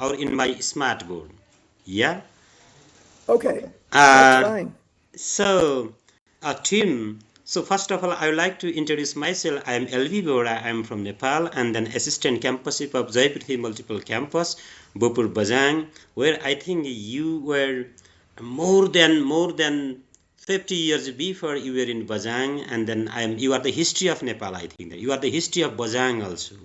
or in my smart board. Yeah. Okay, that's fine. So, Tim, so first of all, I would like to introduce myself. I am LV Bora. I am from Nepal, and then assistant campus chief of Jaipur Multiple Campus, Bopur Bajang, where I think you were more than 50 years before you were in Bajang, and then you are the history of Nepal. I think that you are the history of Bajang also.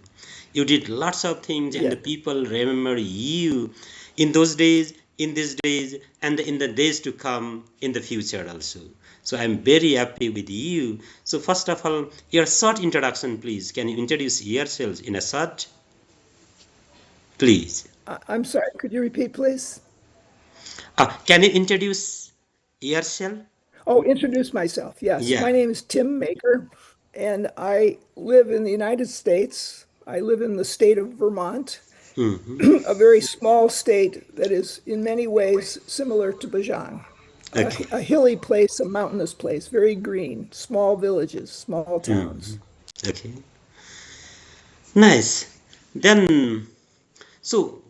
You did lots of things, and the people remember you in those days, in these days, and in the days to come in the future also. So I'm very happy with you. So first of all, your short introduction, please. Can you introduce yourselves in a short, please? I'm sorry, could you repeat, please? Can you introduce yourself? Oh, introduce myself. Yes, Yeah. my name is Tim Maker, and I live in the United States. I live in the state of Vermont, a very small state that is in many ways similar to Bajang. Okay. A hilly place, a mountainous place, very green, small villages, small Mhm. towns. Okay. Nice. Then, so,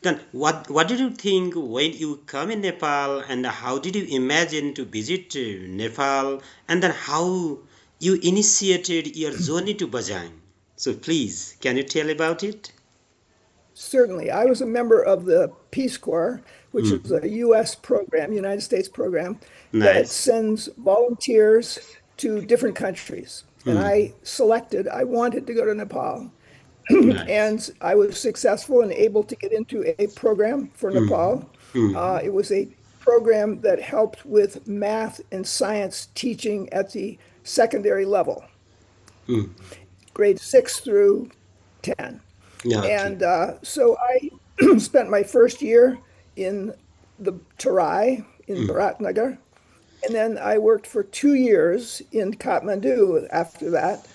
then what did you think when you come in Nepal, and how did you imagine to visit Nepal, and then how you initiated your journey to Bajang? So please, can you tell about it? Certainly. I was a member of the Peace Corps, which is Hmm. a US program, United States program, that Nice. sends volunteers to different countries. And Hmm. I wanted to go to Nepal. Nice. And I was successful and able to get into a program for Hmm. Nepal. Hmm. It was a program that helped with math and science teaching at the secondary level, Hmm. grade 6 through 10. Yeah, okay. And so I spent my first year in the Terai in Hmm. Bharatnagar. And then I worked for 2 years in Kathmandu after that,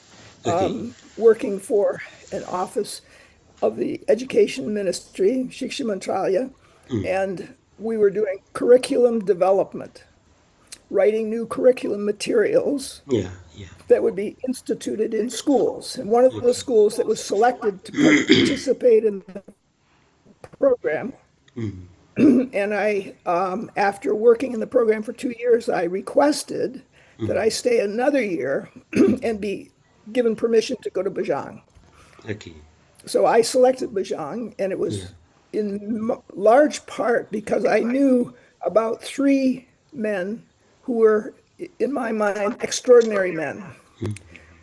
Okay. working for an office of the Education Ministry, Shiksha Mantralia, Hmm. and we were doing curriculum development, writing new curriculum materials Yeah, yeah. that would be instituted in schools. And one of the Okay. schools that was selected to participate in the program, Hmm. and after working in the program for 2 years, I requested that Hmm. I stay another year and be given permission to go to Bajang. Okay. So I selected Bajang, and it Yeah. was in large part because I knew about three men who were, in my mind, extraordinary men.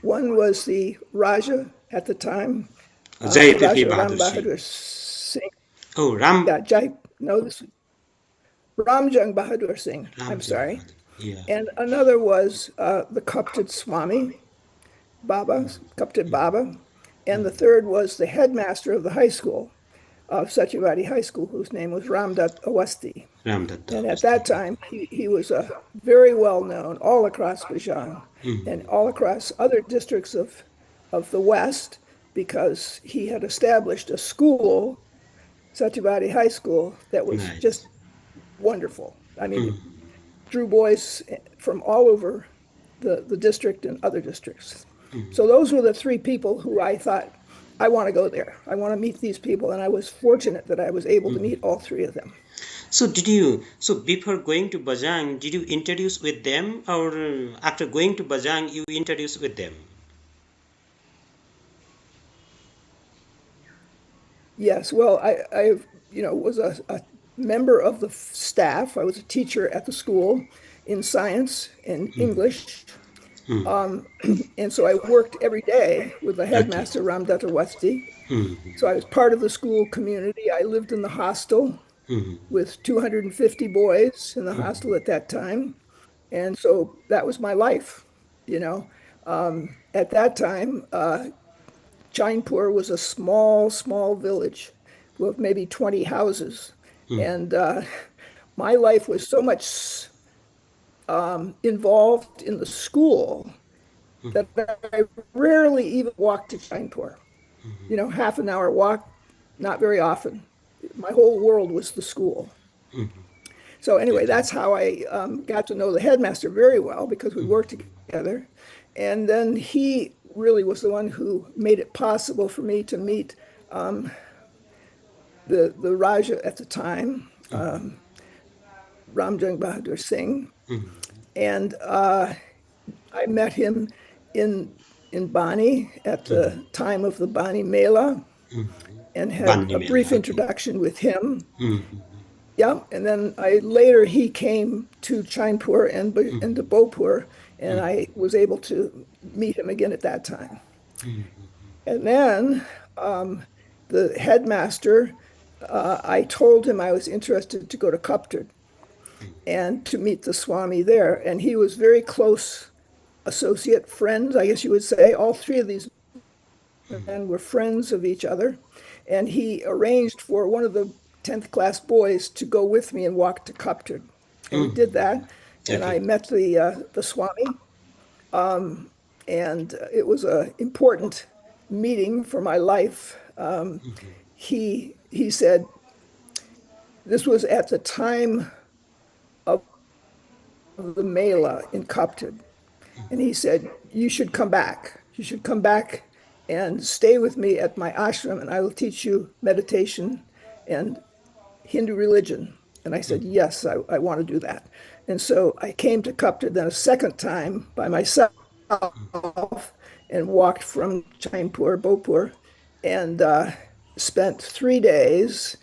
One was the Raja at the time, Jai Prithvi Raja Ram Bahadur Singh. Bahadur Singh. Oh, Ram Yeah, no, this Ramjung Bahadur Singh. I'm Ramjang sorry. Bahadur. Yeah. And another was the Kupted Swami, Kupted Baba. And the third was the headmaster of the high school, of Satyavadi High School, whose name was Ramdat Awasti. Ramdatta And at Awasthi. that time, he was very well known all across Bajang and all across other districts of the West because he had established a school, Satyavadi High School, that was just Nice. wonderful. I mean, it drew boys from all over the district and other districts. So those were the three people who I thought, I want to go there. I want to meet these people. And I was fortunate that I was able to meet all three of them. So before going to Bajang, did you introduce with them, or after going to Bajang, you introduce with them? Yes, well, was a member of the staff. I was a teacher at the school in science and English. And so I worked every day with the Okay. headmaster, Ramdatta Wasti. Hmm. So I was part of the school community. I lived in the hostel Hmm. with 250 boys in the hostel at that time. And so that was my life, you know. At that time, Chainpur was a small village with maybe 20 houses. And my life was so much involved in the school that I rarely even walked to Chainpur. Half an hour walk, not very often. My whole world was the school. So anyway, Okay. that's how I got to know the headmaster very well because we worked together. And then he really was the one who made it possible for me to meet the Raja at the time, Ramjang Bahadur Singh, and I met him in Bani at the time of the Bani Mela and had Bandi a Mela. brief Okay. introduction with him. Yeah, and then later he came to Chainpur and to Bhopur, and I was able to meet him again at that time. And then the headmaster, I told him I was interested to go to Cupted and to meet the Swami there, and he was very close associate friends, I guess you would say. All three of these men were friends of each other, and he arranged for one of the 10th class boys to go with me and walk to Cupted. And we did that, and I Okay. met the Swami, and it was an important meeting for my life. He said this was at the time of the Mela in Cupted, and he said you should come back. You should come back and stay with me at my ashram, and I will teach you meditation and Hindu religion. And I said, yes, I want to do that. And so I came to Cupted then a second time by myself and walked from Chainpur, Bhopur, and spent 3 days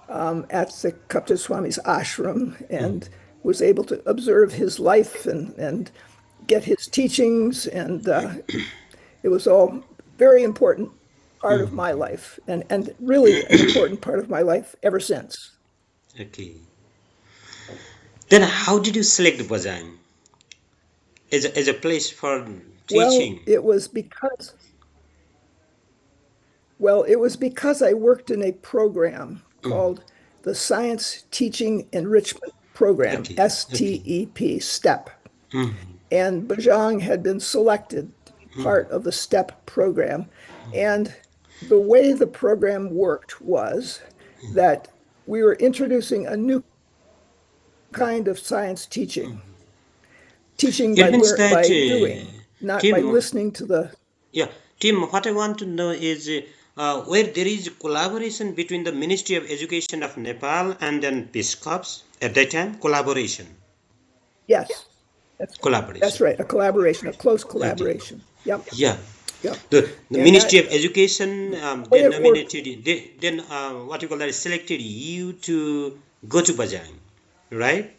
at the Cupted Swami's ashram and was able to observe his life and get his teachings. And it was all very important part of my life and really an important part of my life ever since. Okay. Then how did you select Bajang as a place for Well, teaching? it was because I worked in a program called the Science Teaching Enrichment Program, Okay. Okay. STEP, STEP. And Bajang had been selected to be part of the STEP program. And the way the program worked was that we were introducing a new kind of science teaching, teaching It means that, by doing, not by Tim, listening to the. yeah, Tim, what I want to know is where there is collaboration between the Ministry of Education of Nepal and then Peace Corps at that time, collaboration. Yes, that's Collaboration. right. A collaboration, a close Okay. collaboration. Yep, Yeah. yep. The And Ministry that of Education, the way they it worked, nominated you, then what you call that, selected you to go to Bajang, right?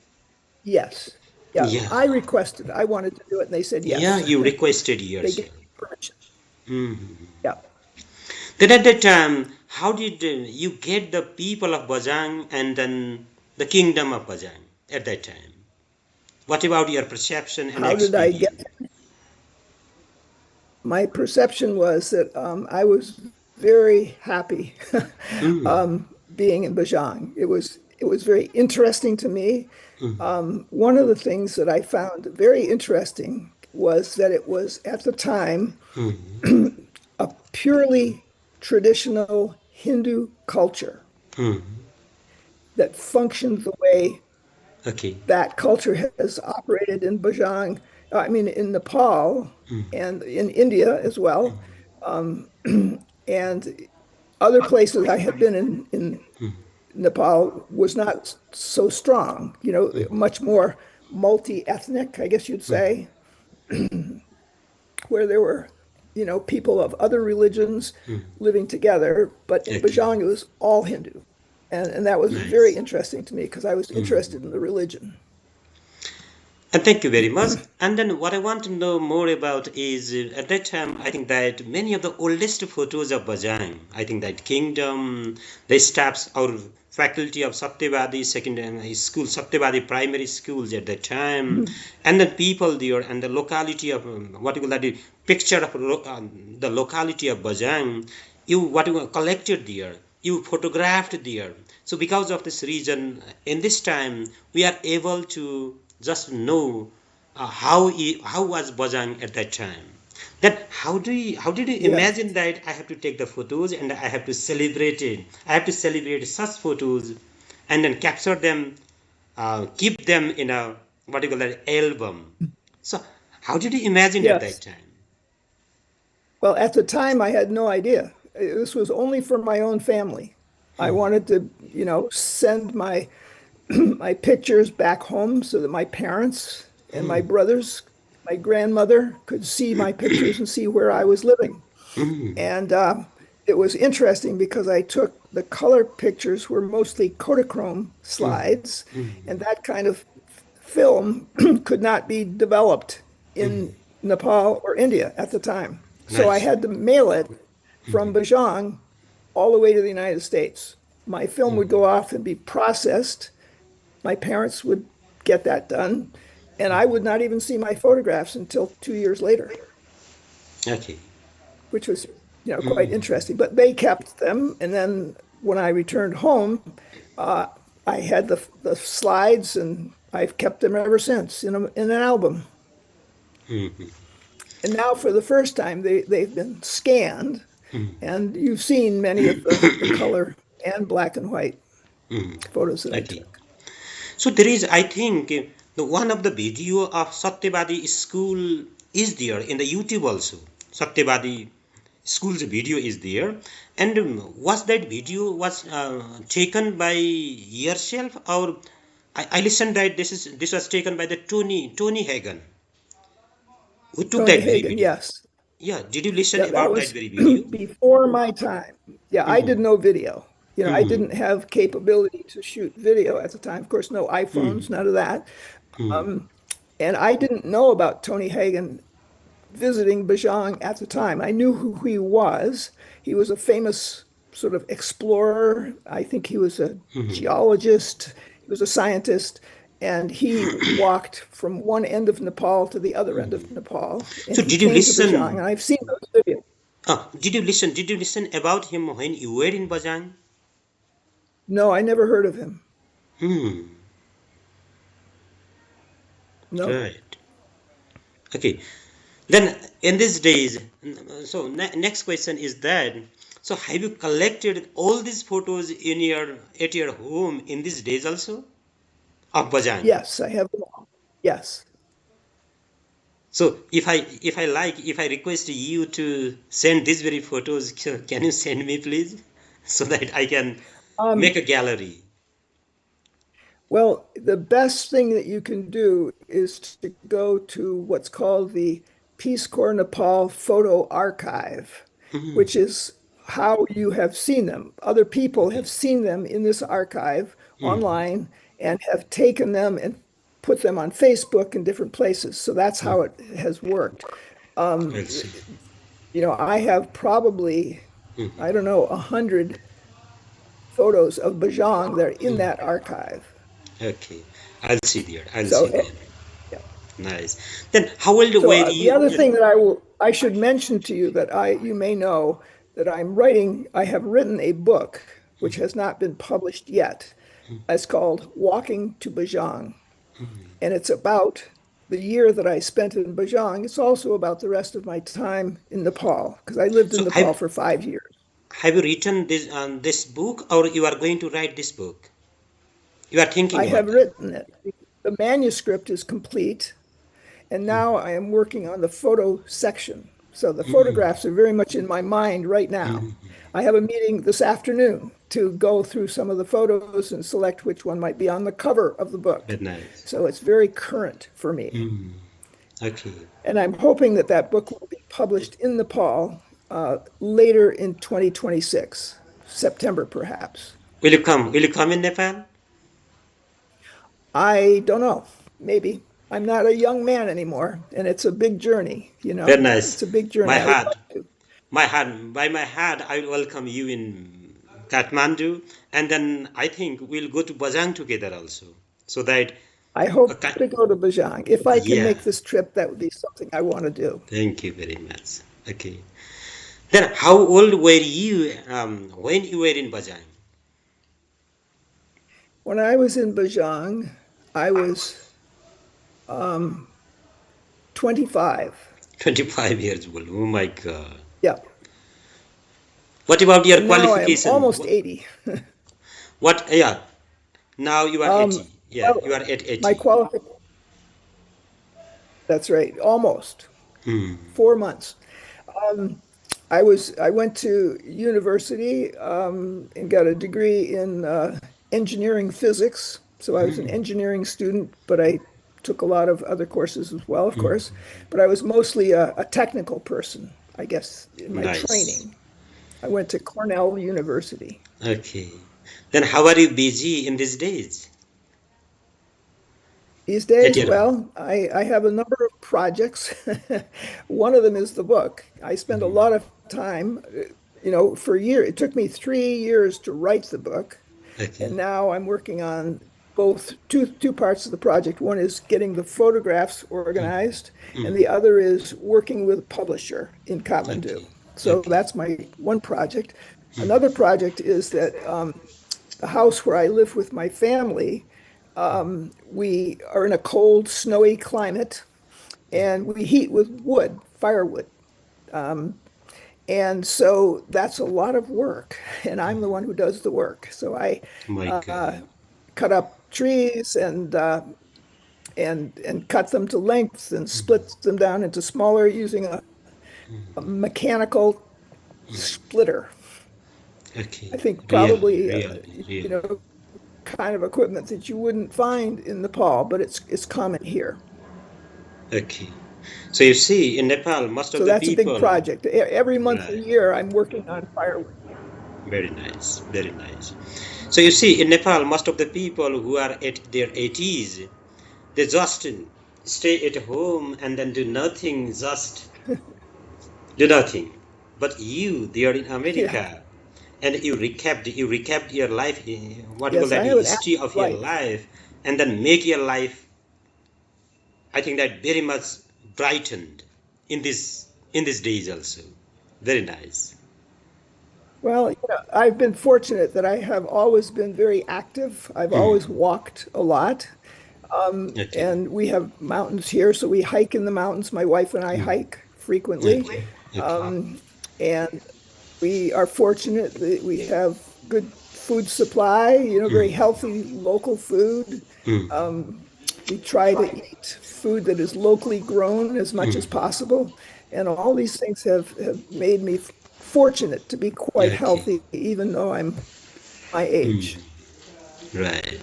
yes, yeah. Yeah. I requested, I wanted to do it, and they said Yeah, yes. you requested They gave yourself. me permission. Mhm. Yeah. Then at that time, how did you get the people of Bajang and then the kingdom of Bajang at that time? What about your perception and How did I get? experience? My perception was that I was very happy being in Bajang. It was very interesting to me. One of the things that I found very interesting was that it was at the time a purely traditional Hindu culture that functioned the way Okay. that culture has operated in Bajang, I mean, in Nepal and in India as well, and other places I had been in Nepal was not so strong, much more multi-ethnic, I guess you'd say, where there were, people of other religions living together. But in Okay. Bajang, it was all Hindu. And that was very Nice. interesting to me because I was interested in the religion. And thank you very much. And then what I want to know more about is at that time, I think that many of the oldest photos of Bajang, I think that kingdom, the staffs or faculty of Satyavadi secondary school, Satyavadi primary schools at that time, and the people there and the locality of what you call that, the picture of the locality of Bajang, you what you collected there, you photographed there. So because of this reason, in this time, we are able to just know how was Bajang at that time. Then how did you Yes. imagine that I have to take the photos and I have to celebrate it? I have to celebrate such photos and then capture them, keep them in a what do you call that album. So how did you imagine at that Yes. time? Well, at the time, I had no idea. This was only for my own family. I wanted to, send my my pictures back home so that my parents and my brothers, my grandmother could see my pictures and see where I was living. And it was interesting because I took the color pictures were mostly Kodachrome slides, and that kind of film could not be developed in Nepal or India at the time. So I Nice. had to mail it from Bajang all the way to the United States. My film would go off and be processed. My parents would get that done, and I would not even see my photographs until 2 years later, Okay. which was, quite interesting. But they kept them, and then when I returned home, uh, I had the slides, and I've kept them ever since in an album. And now, for the first time, they've been scanned, and you've seen many of the color and black and white photos that I Okay. took. So there is, I think, the one of the video of Satyavadi school is there in the YouTube also. Satyavadi school's video is there, and was that video was taken by yourself, or I listened that this was taken by the Tony Hagen who took Tony that very Hagen, video. yes. Yeah, did you listen Yeah, that about that was very video? before my time. Yeah, I did no video. I didn't have capability to shoot video at the time. Of course, no iPhones, none of that. And I didn't know about Tony Hagen visiting Bajang at the time. I knew who he was. He was a famous sort of explorer. I think he was a geologist, he was a scientist, and he walked from one end of Nepal to the other end of Nepal. And So he did you came to Bajang, and listen? I've seen those videos. Did you listen? Did you listen about him when you were in Bajang? No, I never heard of him. Hmm. No. Right. Okay. Then in these days, so next question is that. So have you collected all these photos in your at your home in these days also of Bajang? Yes, I have them all. Yes. So if I request you to send these very photos, can you send me please, so that I can Um, make a gallery? Well, the best thing that you can do is to go to what's called the Peace Corps Nepal Photo Archive, which is how you have seen them. Other people have seen them in this archive online and have taken them and put them on Facebook and different places. So that's how it has worked. I'll see. I have probably, I don't know, 100 photos of Bajang that are in that archive. Okay, I'll see there. I'll So, see there. yeah. Nice. Then how old So were the you? other thing that I should mention to you that you may know that I have written a book which has not been published yet. It's called Walking to Bajang, and it's about the year that I spent in Bajang. It's also about the rest of my time in Nepal because I lived in So Nepal for 5 years. have you written this book, or you are going to write this book? You are thinking I about have that. written it. The manuscript is complete, and now I am working on the photo section. So the photographs are very much in my mind right now. I have a meeting this afternoon to go through some of the photos and select which one might be on the cover of the book. Very nice. So it's very current for me. Okay. And I'm hoping that that book will be published in Nepal later in 2026, September perhaps. Will you come? Will you come in Nepal? I don't know, maybe. I'm not a young man anymore, and it's a big journey, Very nice. It's a big journey. My I would heart, like to. my heart, by my heart, I will welcome you in Kathmandu, and then I think we'll go to Bajang together also, so that. I hope Okay. to go to Bajang. If I can Yeah. make this trip, that would be something I want to do. Thank you very much. Okay. Then how old were you when you were in Bajang? When I was in Bajang, I was 25. 25 years old. Oh my God. Yeah. What about your And now I am qualification? almost 80. What? Yeah. Now you are 80. Yeah, Well, you are at my 80. qualification, that's right, almost Hmm. 4 months. I went to university and got a degree in engineering physics. So I was an engineering student, but I took a lot of other courses as well, of course. But I was mostly a technical person, I guess, in my Nice. training. I went to Cornell University. Okay. Then how are you busy in these days? These At days, your well, I have a number of projects. One of them is the book. I spend a lot of time, for a year. It took me 3 years to write the book, okay. and now I'm working on both two parts of the project. One is getting the photographs organized, and Mm. the other is working with a publisher in Kathmandu. Okay. So Okay. that's my one project. Another project is that the house where I live with my family, we are in a cold, snowy climate, and we heat with wood, firewood. And so that's a lot of work, and I'm the one who does the work. So I My uh, God. cut up trees and cut them to lengths and split them down into smaller using a mechanical splitter. Okay. I think Really, probably really, you really. know kind of equipment that you wouldn't find in Nepal, but it's common here. Okay. So you see, in Nepal, most of So the that's a big people, project. Every month a right? year, I'm working on firewood. Very nice, very nice. So you see, in Nepal, most of the people who are at their 80s, they just stay at home and then do nothing, just do nothing. But you, there in Yeah. America, and you recapped your life, what you call Yes, I that, have your an history active of your life. life, and then make your life, I think that very much brightened in these days also. Very nice. Well, I've been fortunate that I have always been very active. I've always Hmm. walked a lot. Okay. And we have mountains here, so we hike in the mountains. My wife and I hike frequently. Okay. Okay. Um, and we are fortunate that we have good food supply, very healthy local food. Um, we try to eat food that is locally grown as much as possible. And all these things have made me fortunate to be quite Okay. healthy, even though I'm my age. Right.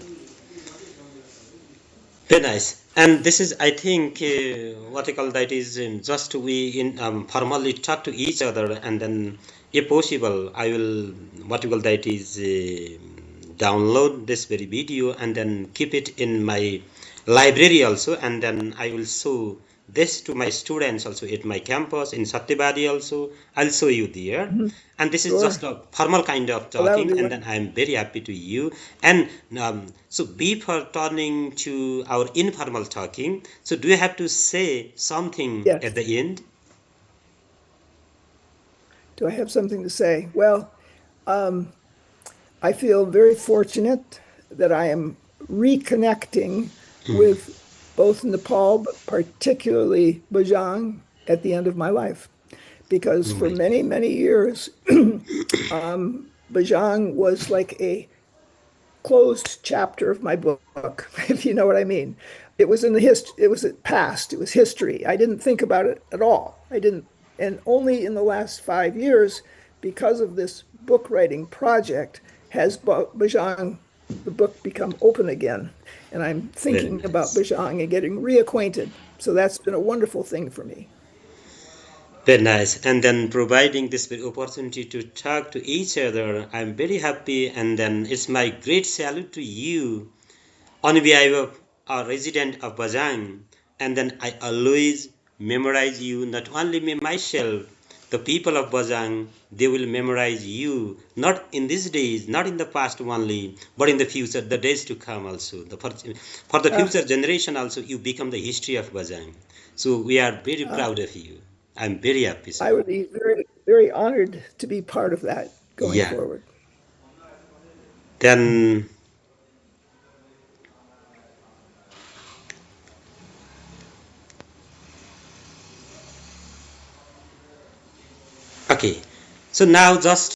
Very nice. And this is, I think, what I call that is just we in formally talk to each other, and then, if possible, I will what you call that is download this very video and then keep it in my library also, and then I will show this to my students also at my campus in Satyabadi also. I'll show you there. Mhm. And this is just Sure. a formal kind of Well, that would be talking, and then wonderful. I'm very happy to you. And so before turning to our informal talking, so do you have to say something at Yes. the end? Do I have something to say? Well, um, I feel very fortunate that I am reconnecting with both Nepal, but particularly Bajang at the end of my life. Because Oh for my many, God. many years, Bajang was like a closed chapter of my book, if you know what I mean. It was in the it was past, it was history. I didn't think about it at all. I didn't, and only in the last 5 years, because of this book writing project, has Bajang, the book, become open again. And I'm Very thinking about nice. Bajang and getting reacquainted. So that's been a wonderful thing for me. Very nice. And then providing this very opportunity to talk to each other, I'm very happy. And then it's my great salute to you on behalf of a resident of Bajang. And then I always memorize you, not only me myself, the people of Bajang, they will memorize you, not in these days, not in the past only, but in the future, the days to come also. For the Uh, future generation also, you become the history of Bajang. So we are very uh, proud of you. I'm very happy, sir. I would be very, very honored to be part of that going Yeah. forward. Then, okay. So now just